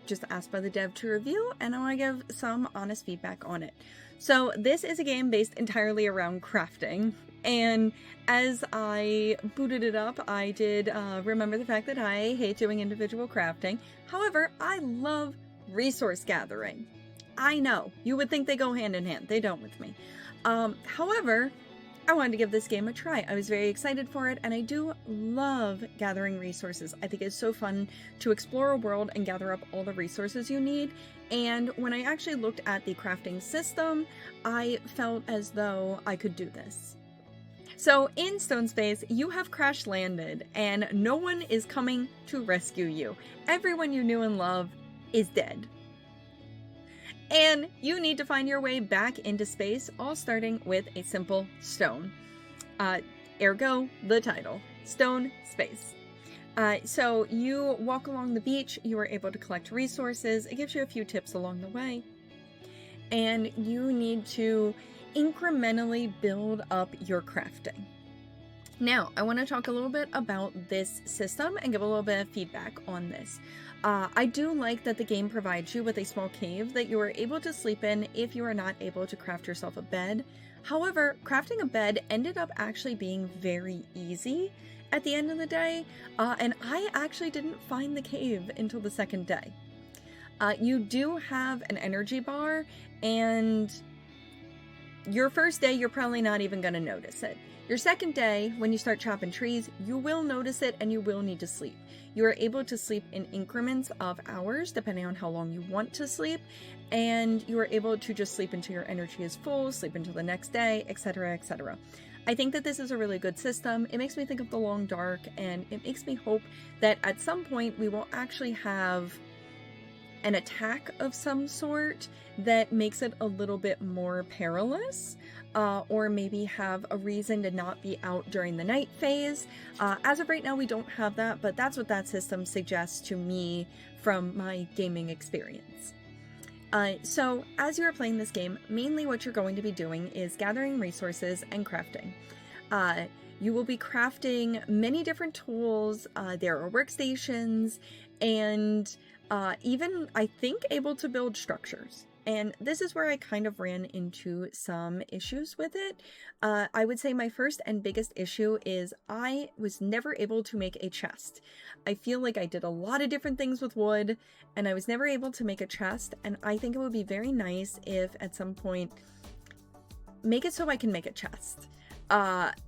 Speaker 1: just asked by the dev to review, and I want to give some honest feedback on it. So this is a game based entirely around crafting, and as I booted it up, I did remember the fact that I hate doing individual crafting. However, I love resource gathering. I know, you would think they go hand in hand. They don't with me. However, I wanted to give this game a try. I was very excited for it, and I do love gathering resources. I think it's so fun to explore a world and gather up all the resources you need. And when I actually looked at the crafting system, I felt as though I could do this. So in StoneSpace, you have crash landed, and no one is coming to rescue you. Everyone you knew and loved is dead. And you need to find your way back into space, all starting with a simple stone. Ergo, the title, StoneSpace. So you walk along the beach, you are able to collect resources, it gives you a few tips along the way, and you need to incrementally build up your crafting. Now, I want to talk a little bit about this system and give a little bit of feedback on this. I do like that the game provides you with a small cave that you are able to sleep in if you are not able to craft yourself a bed. However, crafting a bed ended up actually being very easy at the end of the day, and I actually didn't find the cave until the second day. You do have an energy bar, and your first day, you're probably not even going to notice it. Your second day, when you start chopping trees, you will notice it and you will need to sleep. You are able to sleep in increments of hours, depending on how long you want to sleep, and you are able to just sleep until your energy is full, sleep until the next day, etc., etc. I think that this is a really good system. It makes me think of the Long Dark, and it makes me hope that at some point we will actually have an attack of some sort that makes it a little bit more perilous, or maybe have a reason to not be out during the night phase. As of right now, we don't have that, but that's what that system suggests to me from my gaming experience. So as you are playing this game, mainly what you're going to be doing is gathering resources and crafting. You will be crafting many different tools. There are workstations, and even, I think, able to build structures. And this is where I kind of ran into some issues with it. I would say my first and biggest issue is I was never able to make a chest. I feel like I did a lot of different things with wood, and I was never able to make a chest, and I think it would be very nice if at some point make it so I can make a chest.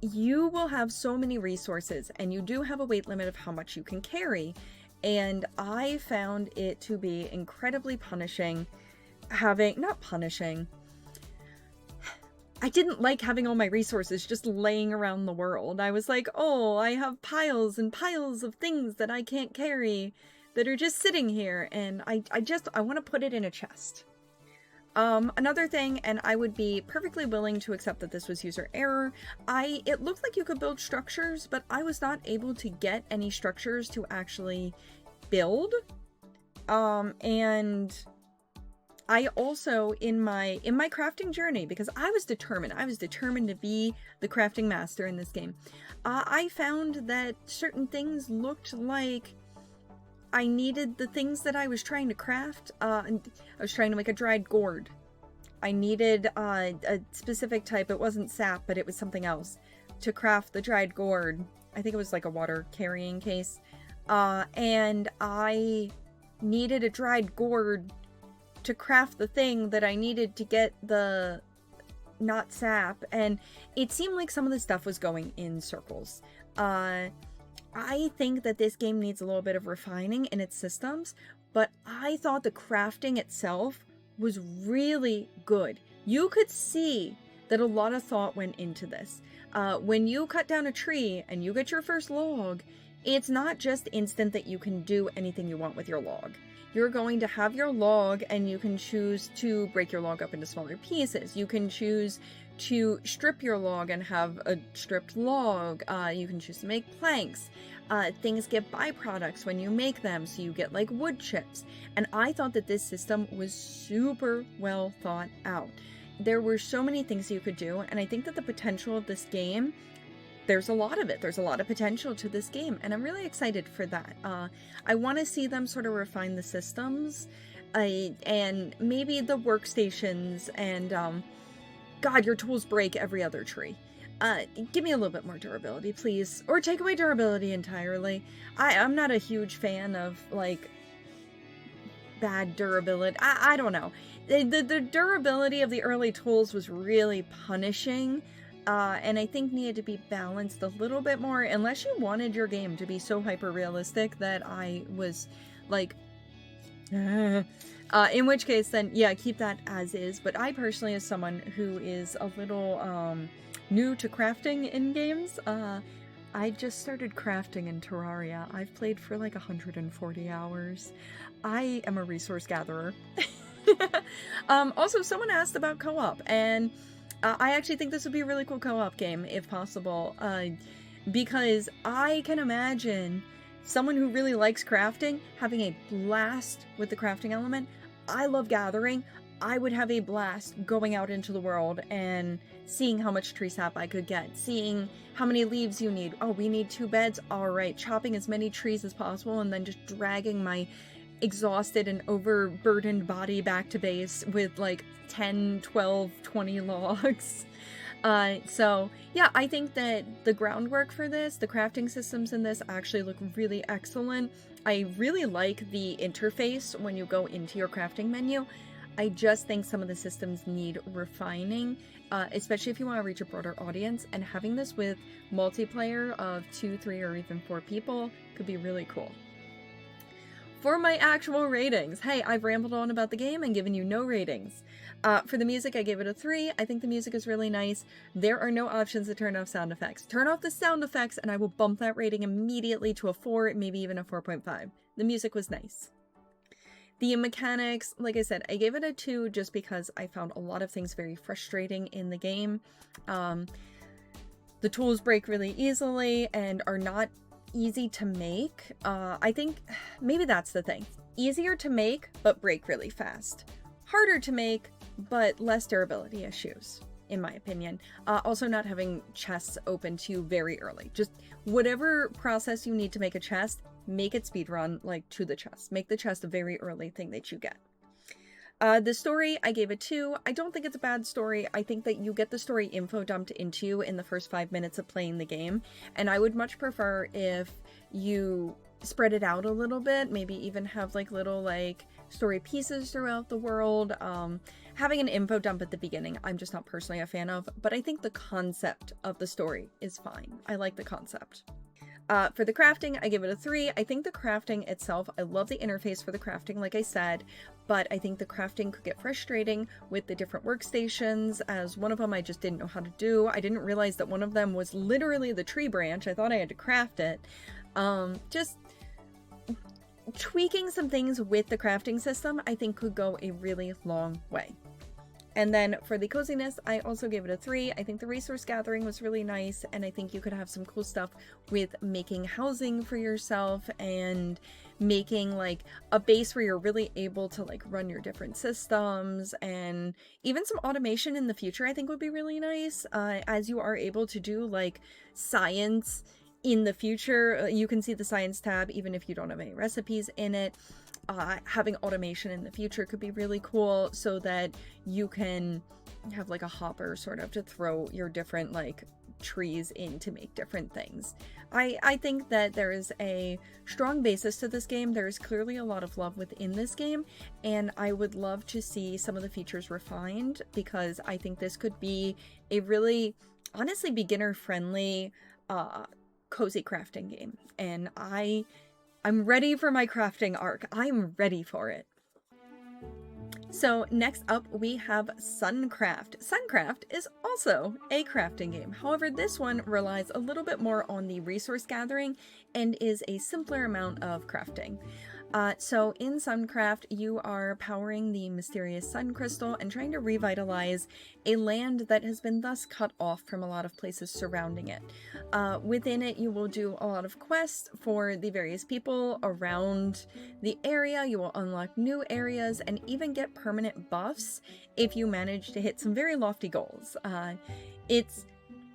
Speaker 1: You will have so many resources, and you do have a weight limit of how much you can carry, and I found it to be incredibly punishing not punishing. I didn't like having all my resources just laying around the world. I was like, oh, I have piles and piles of things that I can't carry that are just sitting here, and I want to put it in a chest. Another thing, and I would be perfectly willing to accept that this was user error, it looked like you could build structures, but I was not able to get any structures to actually build. And I also, in my crafting journey, because I was determined to be the crafting master in this game, I found that certain things looked like I needed the things that I was trying to craft. I was trying to make a dried gourd. I needed a specific type. It wasn't sap, but it was something else to craft the dried gourd. I think it was like a water carrying case. And I needed a dried gourd to craft the thing that I needed to get the not sap, and it seemed like some of the stuff was going in circles. I think that this game needs a little bit of refining in its systems, but I thought the crafting itself was really good. You could see that a lot of thought went into this. When you cut down a tree and you get your first log, it's not just instant that you can do anything you want with your log. You're going to have your log, and you can choose to break your log up into smaller pieces. You can choose to strip your log and have a stripped log. You can choose to make planks. Things get byproducts when you make them, so you get like wood chips. And I thought that this system was super well thought out. There were so many things you could do, and I think that the potential of this game, there's a lot of it. There's a lot of potential to this game, and I'm really excited for that. I want to see them sort of refine the systems, and maybe the workstations, and God, your tools break every other tree. Give me a little bit more durability, please. Or take away durability entirely. I'm not a huge fan of, like, bad durability. I don't know. The durability of the early tools was really punishing. And I think needed to be balanced a little bit more, unless you wanted your game to be so hyper-realistic that I was like, in which case then, yeah, keep that as is. But I personally, as someone who is a little new to crafting in games, I just started crafting in Terraria. I've played for like 140 hours. I am a resource gatherer. Also, someone asked about co-op, and I actually think this would be a really cool co-op game, if possible, because I can imagine someone who really likes crafting having a blast with the crafting element. I love gathering. I would have a blast going out into the world and seeing how much tree sap I could get, seeing how many leaves you need. Oh, we need 2 beds. All right, chopping as many trees as possible and then just dragging my exhausted and overburdened body back to base with like 10, 12, 20 logs. So yeah, I think that the groundwork for this, the crafting systems in this actually look really excellent. I really like the interface when you go into your crafting menu. I just think some of the systems need refining, especially if you want to reach a broader audience, and having this with multiplayer of 2, 3, or even 4 people could be really cool. For my actual ratings, hey, I've rambled on about the game and given you no ratings. For the music, I gave it a 3. I think the music is really nice. There are no options to turn off sound effects. Turn off the sound effects and I will bump that rating immediately to a 4, maybe even a 4.5. The music was nice. The mechanics, like I said, I gave it a 2 just because I found a lot of things very frustrating in the game. The tools break really easily and are not easy to make. I think maybe that's the thing. Easier to make, but break really fast. Harder to make, but less durability issues, in my opinion. Also not having chests open to you very early. Just whatever process you need to make a chest, make it speedrun, like, to the chest. Make the chest a very early thing that you get. The story, I gave it 2. I don't think it's a bad story. I think that you get the story info dumped into you in the first 5 minutes of playing the game, and I would much prefer if you spread it out a little bit, maybe even have like little like story pieces throughout the world. Having an info dump at the beginning, I'm just not personally a fan of, but I think the concept of the story is fine. I like the concept. For the crafting, I give it a 3. I think the crafting itself, I love the interface for the crafting, like I said, but I think the crafting could get frustrating with the different workstations, as one of them I just didn't know how to do. I didn't realize that one of them was literally the tree branch. I thought I had to craft it. Just tweaking some things with the crafting system, I think could go a really long way. And then for the coziness, I also gave it a 3. I think the resource gathering was really nice, and I think you could have some cool stuff with making housing for yourself and making like a base where you're really able to like run your different systems, and even some automation in the future I think would be really nice, as you are able to do like science in the future. You can see the science tab even if you don't have any recipes in it. Having automation in the future could be really cool, so that you can have like a hopper sort of to throw your different like trees in to make different things. I think that there is a strong basis to this game. There is clearly a lot of love within this game, and I would love to see some of the features refined, because I think this could be a really, honestly, beginner friendly cozy crafting game, and I'm ready for my crafting arc. I'm ready for it. So next up we have Suncraft. Suncraft is also a crafting game. However, this one relies a little bit more on the resource gathering and is a simpler amount of crafting. So in Suncraft, you are powering the mysterious sun crystal and trying to revitalize a land that has been thus cut off from a lot of places surrounding it. Within it, you will do a lot of quests for the various people around the area. You will unlock new areas and even get permanent buffs if you manage to hit some very lofty goals.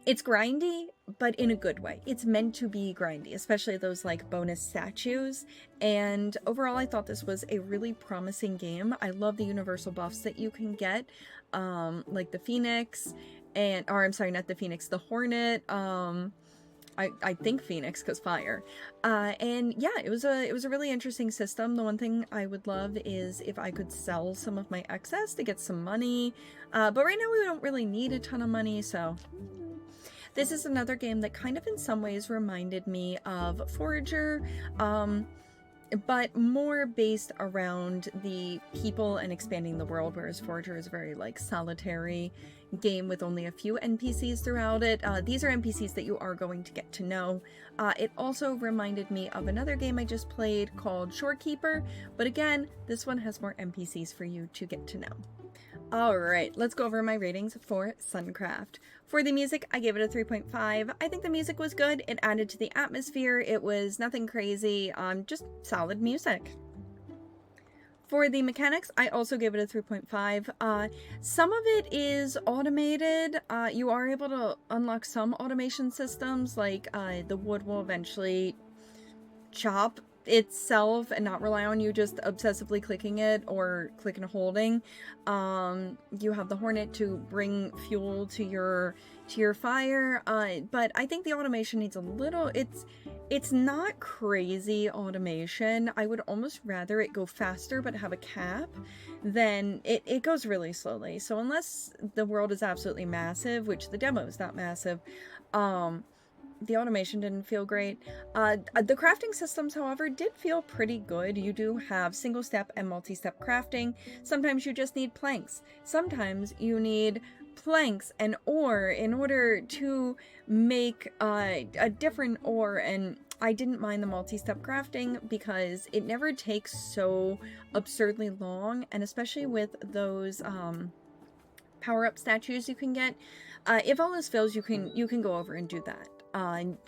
Speaker 1: It's grindy, but in a good way. It's meant to be grindy, especially those like bonus statues. And overall, I thought this was a really promising game. I love the universal buffs that you can get, like the Phoenix, I'm sorry, not the Phoenix, the Hornet. I think Phoenix, because fire. And yeah, it was a really interesting system. The one thing I would love is if I could sell some of my excess to get some money. But right now we don't really need a ton of money, so. This is another game that kind of in some ways reminded me of Forager, but more based around the people and expanding the world, whereas Forager is a very like solitary game with only a few NPCs throughout it. These are NPCs that you are going to get to know. It also reminded me of another game I just played called Shorekeeper, but again, this one has more NPCs for you to get to know. Alright, let's go over my ratings for Suncraft. For the music, I gave it a 3.5. I think the music was good. It added to the atmosphere. It was nothing crazy, just solid music. For the mechanics, I also gave it a 3.5. Some of it is automated. You are able to unlock some automation systems, like the wood will eventually chop itself and not rely on you just obsessively clicking it or clicking and holding. You have the hornet to bring fuel to your fire, but I think the automation needs a little, it's not crazy automation. I would almost rather it go faster but have a cap than it goes really slowly. So unless the world is absolutely massive, which the demo is not massive, the automation didn't feel great. The crafting systems, however, did feel pretty good. You do have single step and multi-step crafting. Sometimes you just need planks. Sometimes you need planks and ore in order to make a different ore, and I didn't mind the multi-step crafting because it never takes so absurdly long, and especially with those power-up statues you can get. If all this fails, you can go over and do that.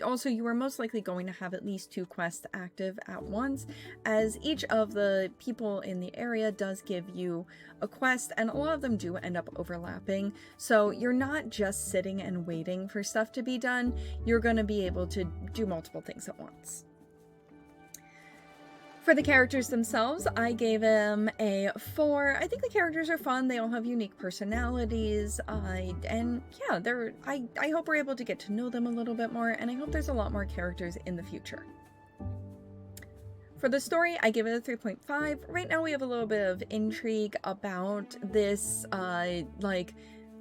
Speaker 1: Also, you are most likely going to have at least 2 quests active at once, as each of the people in the area does give you a quest, and a lot of them do end up overlapping. So you're not just sitting and waiting for stuff to be done, you're going to be able to do multiple things at once. For the characters themselves, I gave them a 4. I think the characters are fun. They all have unique personalities, and yeah, I hope we're able to get to know them a little bit more, and I hope there's a lot more characters in the future. For the story, I give it a 3.5. Right now we have a little bit of intrigue about this, like,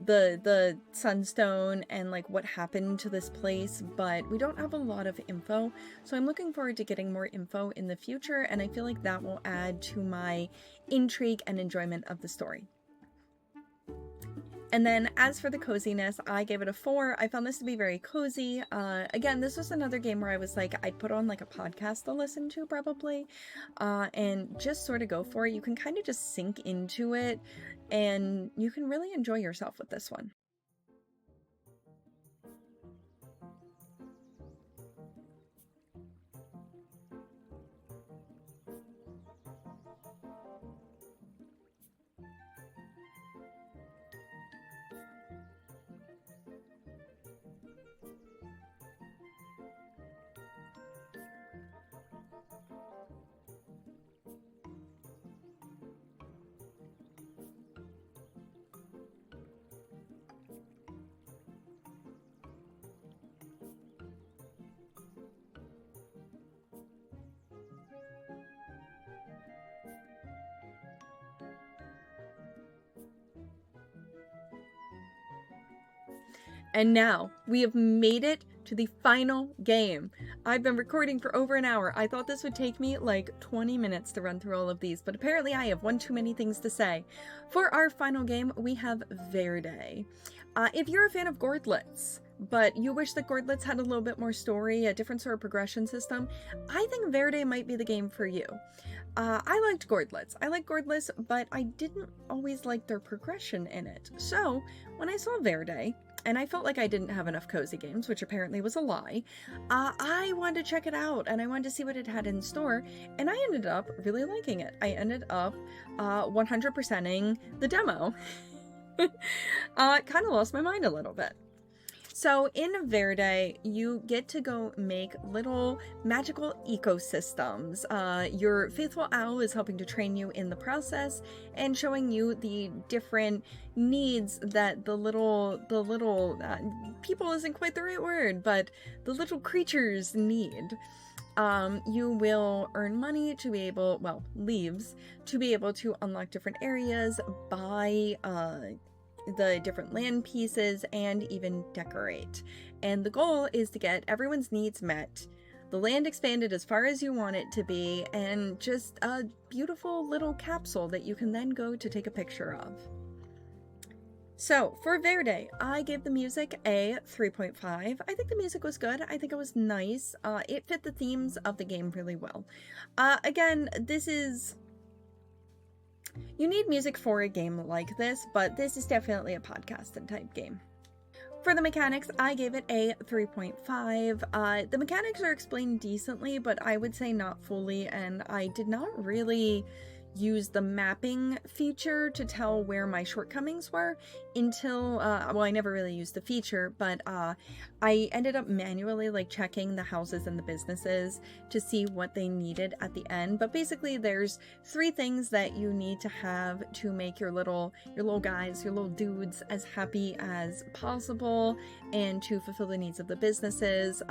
Speaker 1: the sunstone and like what happened to this place, but we don't have a lot of info, so I'm looking forward to getting more info in the future, and I feel like that will add to my intrigue and enjoyment of the story. And then as for the coziness, I gave it a 4. I found this to be very cozy. Again, this was another game where I was like, I'd put on like a podcast to listen to probably, and just sort of go for it. You can kind of just sink into it, and you can really enjoy yourself with this one. And now we have made it to the final game. I've been recording for over an hour. I thought this would take me like 20 minutes to run through all of these, but apparently I have one too many things to say. For our final game, we have Verde. If you're a fan of Gordlets, but you wish that Gordlets had a little bit more story, a different sort of progression system, I think Verde might be the game for you. I liked Gordlets. I like Gordlets, but I didn't always like their progression in it. So when I saw Verde, and I felt like I didn't have enough cozy games, which apparently was a lie, I wanted to check it out, and I wanted to see what it had in store, and I ended up really liking it. I ended up 100%ing the demo. Kind of lost my mind a little bit. So in Verde, you get to go make little magical ecosystems. Your faithful owl is helping to train you in the process and showing you the different needs that the little people isn't quite the right word, but the little creatures need. You will earn money to be able, well, leaves, to be able to unlock different areas, buy the different land pieces, and even decorate. And the goal is to get everyone's needs met, the land expanded as far as you want it to be, and just a beautiful little capsule that you can then go to take a picture of. So for Verde, I gave the music a 3.5. I think the music was good. I think it was nice. It fit the themes of the game really well. Again, this is... You need music for a game like this, but this is definitely a podcasting type game. For the mechanics, I gave it a 3.5. The mechanics are explained decently, but I would say not fully, and I did not really use the mapping feature to tell where my shortcomings were until, well, I never really used the feature, but I ended up manually like checking the houses and the businesses to see what they needed at the end. But basically there's 3 things that you need to have to make your little guys, your little dudes as happy as possible and to fulfill the needs of the businesses.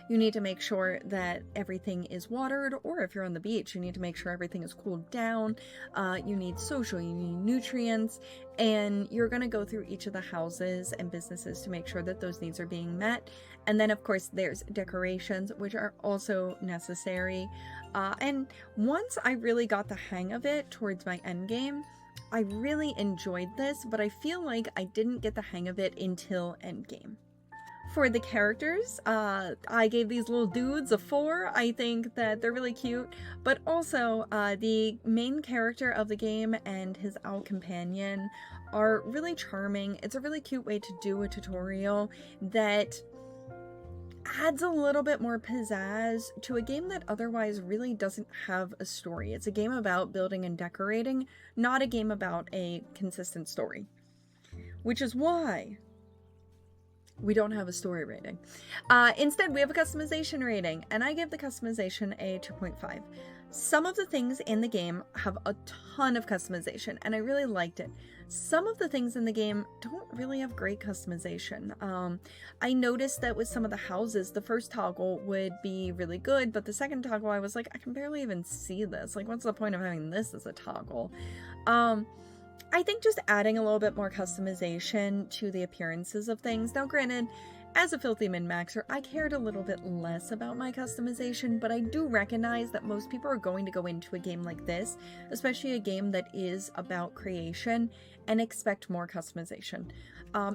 Speaker 1: You need to make sure that everything is watered, or if you're on the beach, you need to make sure everything is cooled down. You need social, you need nutrients, and you're going to go through each of the houses and businesses to make sure that those needs are being met. And then, of course, there's decorations, which are also necessary. And once I really got the hang of it towards my end game, I really enjoyed this, but I feel like I didn't get the hang of it until end game. For the characters, I gave these little dudes a 4. I think that they're really cute, but also the main character of the game and his owl companion are really charming. It's a really cute way to do a tutorial that adds a little bit more pizzazz to a game that otherwise really doesn't have a story. It's a game about building and decorating, not a game about a consistent story, which is why we don't have a story rating. Instead, we have a customization rating, and I give the customization a 2.5. Some of the things in the game have a ton of customization, and I really liked it. Some of the things in the game don't really have great customization. I noticed that with some of the houses, the first toggle would be really good, but the second toggle, I was like, I can barely even see this. Like, what's the point of having this as a toggle? I think just adding a little bit more customization to the appearances of things. Now, granted, as a filthy min-maxer, I cared a little bit less about my customization, but I do recognize that most people are going to go into a game like this, especially a game that is about creation, and expect more customization.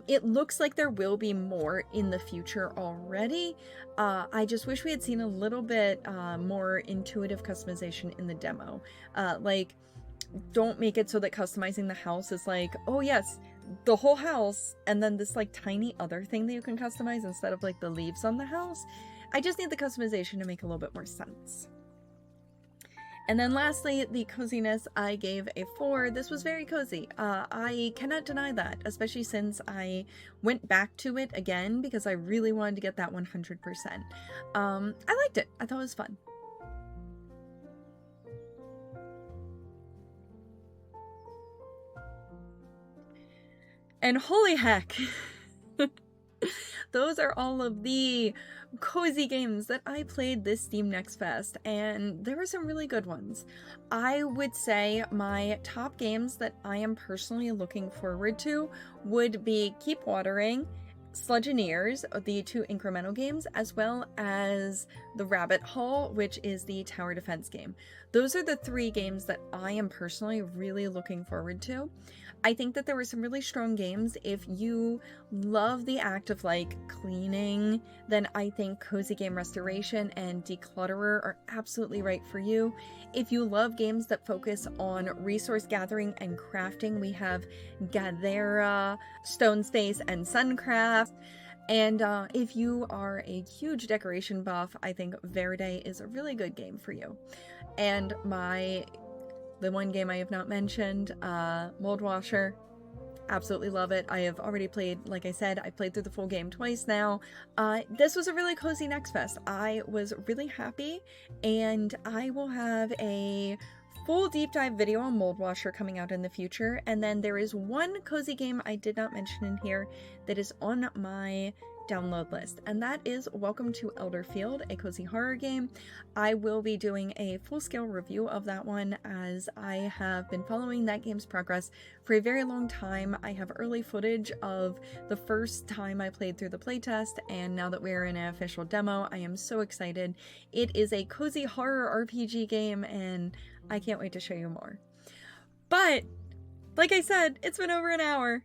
Speaker 1: It looks like there will be more in the future already. I just wish we had seen a little bit more intuitive customization in the demo. Like, don't make it so that customizing the house is like, oh yes, the whole house, and then this like tiny other thing that you can customize instead of like the leaves on the house. I just need the customization to make a little bit more sense. And then lastly, the coziness, I gave a 4. This was very cozy. I cannot deny that, especially since I went back to it again because I really wanted to get that 100%. I liked it. I thought it was fun. And holy heck, those are all of the cozy games that I played this Steam Next Fest, and there were some really good ones. I would say my top games that I am personally looking forward to would be Keep Watering, Sludgineers, the 2 Incremental games, as well as the Rabbit Hole, which is the tower defense game. Those are the 3 games that I am personally really looking forward to. I think that there were some really strong games. If you love the act of like cleaning, then I think Cozy Game Restoration and Declutterer are absolutely right for you. If you love games that focus on resource gathering and crafting, we have Gathera, StoneSpace, and Suncraft. And if you are a huge decoration buff, I think Verde is a really good game for you. And the one game I have not mentioned, Moldwasher, absolutely love it. I have already played, like I said, I played through the full game twice now. This was a really cozy Next Fest. I was really happy, and I will have a full deep dive video on Moldwasher coming out in the future. And then there is one cozy game I did not mention in here that is on my download list, and that is Welcome to Elderfield, a cozy horror game. I will be doing a full-scale review of that one, as I have been following that game's progress for a very long time. I have early footage of the first time I played through the playtest, and now that we're in an official demo, I am so excited. It is a cozy horror RPG game, and I can't wait to show you more. But, like I said, it's been over an hour.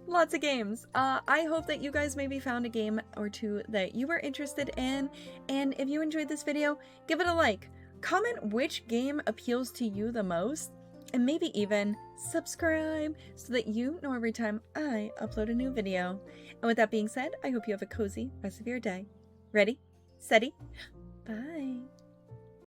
Speaker 1: Lots of games. I hope that you guys maybe found a game or 2 that you were interested in, and if you enjoyed this video, give it a like. Comment which game appeals to you the most, and maybe even subscribe so that you know every time I upload a new video. And with that being said, I hope you have a cozy rest of your day. Ready? Steady? Bye!